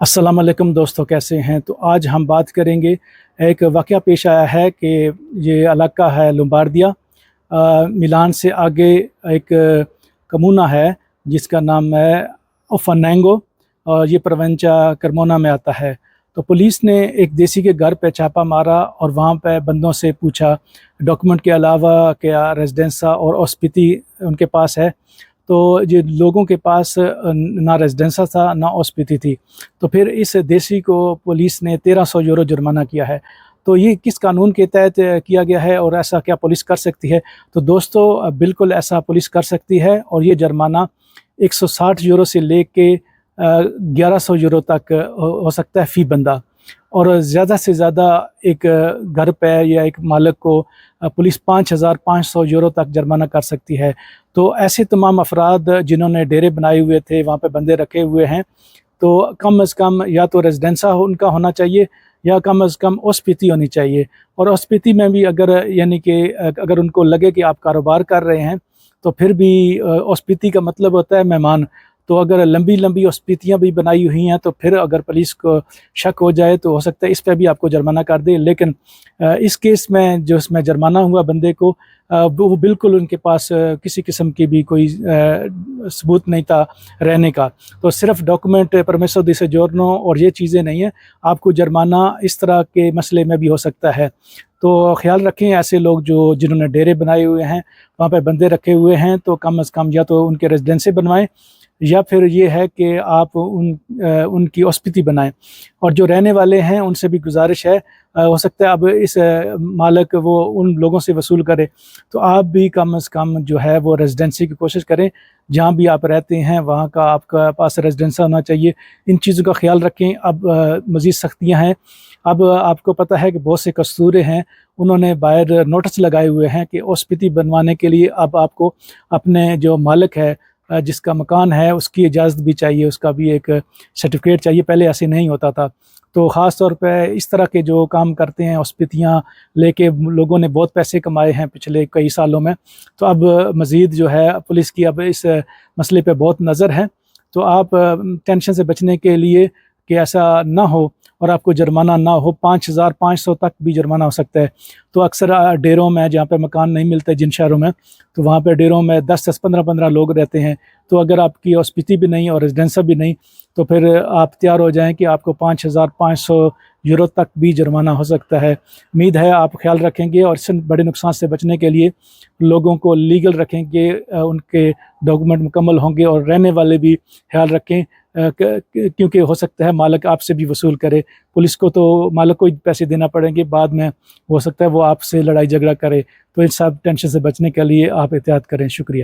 अस्सलाम वालेकुम दोस्तों, कैसे हैं। तो आज हम बात करेंगे, एक वाक़या पेश आया है कि ये इलाका है लोम्बार्डिया, मिलान से आगे एक कमूना है जिसका नाम है ओफानेंगो, और ये प्रोविंचा करमोना में आता है। तो पुलिस ने एक देसी के घर पे छापा मारा और वहाँ पे बंदों से पूछा, डॉक्यूमेंट के अलावा क्या रेजिडेंसा और ओस्पिती उनके पास है। तो ये लोगों के पास ना रेजिडेंसा था ना ओस्पिती थी। तो फिर इस देसी को पुलिस ने 1300 यूरो जुर्माना किया है। तो ये किस कानून के तहत किया गया है और ऐसा क्या पुलिस कर सकती है? तो दोस्तों, बिल्कुल ऐसा पुलिस कर सकती है, और ये जुर्माना 160 यूरो से लेके 1100 यूरो तक हो सकता है फ़ी बंदा। और ज़्यादा से ज़्यादा एक घर पे या एक मालिक को पुलिस 5500 यूरो तक जुर्माना कर सकती है। तो ऐसे तमाम अफराद जिन्होंने डेरे बनाए हुए थे, वहाँ पे बंदे रखे हुए हैं, तो कम से कम या तो रेजिडेंसा उनका होना चाहिए या कम से कम ओस्पिती होनी चाहिए। और ओस्पिती में भी अगर यानी कि अगर उनको लगे कि आप कारोबार कर रहे हैं, तो फिर भी ओस्पिती का मतलब होता है मेहमान। तो अगर लंबी लंबी ओस्पितियाँ भी बनाई हुई हैं, तो फिर अगर पुलिस को शक हो जाए तो हो सकता है इस पे भी आपको जुर्माना कर दे। लेकिन इस केस में जो इसमें जुर्माना हुआ बंदे को, वो बिल्कुल उनके पास किसी किस्म की भी कोई सबूत नहीं था रहने का। तो सिर्फ डॉक्यूमेंट परमिसो दी सोजोर्नो और ये चीज़ें नहीं हैं, आपको जुर्माना इस तरह के मसले में भी हो सकता है। तो ख्याल रखें, ऐसे लोग जिन्होंने डेरे बनाए हुए हैं, वहाँ पे बंदे रखे हुए हैं, तो कम से कम या तो उनके रेजिडेंसी बनवाएं, या फिर ये है कि आप उनकी ओस्पिती बनाएं। और जो रहने वाले हैं उनसे भी गुजारिश है, हो सकता है अब इस मालिक वो उन लोगों से वसूल करे, तो आप भी कम से कम जो है वो रेजिडेंसी की कोशिश करें। जहाँ भी आप रहते हैं वहाँ का आपका पास रेजिडेंसा होना चाहिए। इन चीज़ों का ख्याल रखें। अब मज़ीद सख्तियाँ हैं। अब आपको पता है कि बहुत से कस्तूरे हैं, उन्होंने बाहर नोटिस लगाए हुए हैं कि ओस्पिती बनवाने के लिए अब आपको अपने जो मालिक है, जिसका मकान है, उसकी इजाज़त भी चाहिए, उसका भी एक सर्टिफिकेट चाहिए। पहले ऐसे नहीं होता था। तो ख़ास तौर पे इस तरह के जो काम करते हैं, ओस्पितियाँ लेके लोगों ने बहुत पैसे कमाए हैं पिछले कई सालों में। तो अब मज़ीद जो है पुलिस की अब इस मसले पे बहुत नज़र है। तो आप टेंशन से बचने के लिए कि ऐसा ना हो और आपको जुर्माना ना हो, 5500 तक भी जुर्माना हो सकता है। तो अक्सर डेरों में, जहाँ पे मकान नहीं मिलते जिन शहरों में, तो वहाँ पे डेरों में 10-10, 15-15 लोग रहते हैं। तो अगर आपकी ओस्पिती भी नहीं और रेजिडेंसा भी नहीं, तो फिर आप तैयार हो जाएं कि आपको 5500 यूरो तक भी जुर्माना हो सकता है। उम्मीद है आप ख्याल रखेंगे और इससे बड़े नुकसान से बचने के लिए लोगों को लीगल रखेंगे, उनके डॉक्यूमेंट मुकम्मल होंगे, और रहने वाले भी ख्याल रखें, क्योंकि हो सकता है मालिक आपसे भी वसूल करे। पुलिस को तो मालिक को ही पैसे देना पड़ेंगे, बाद में हो सकता है वो आपसे लड़ाई झगड़ा करे। तो इन सब टेंशन से बचने के लिए आप एहतियात करें। शुक्रिया।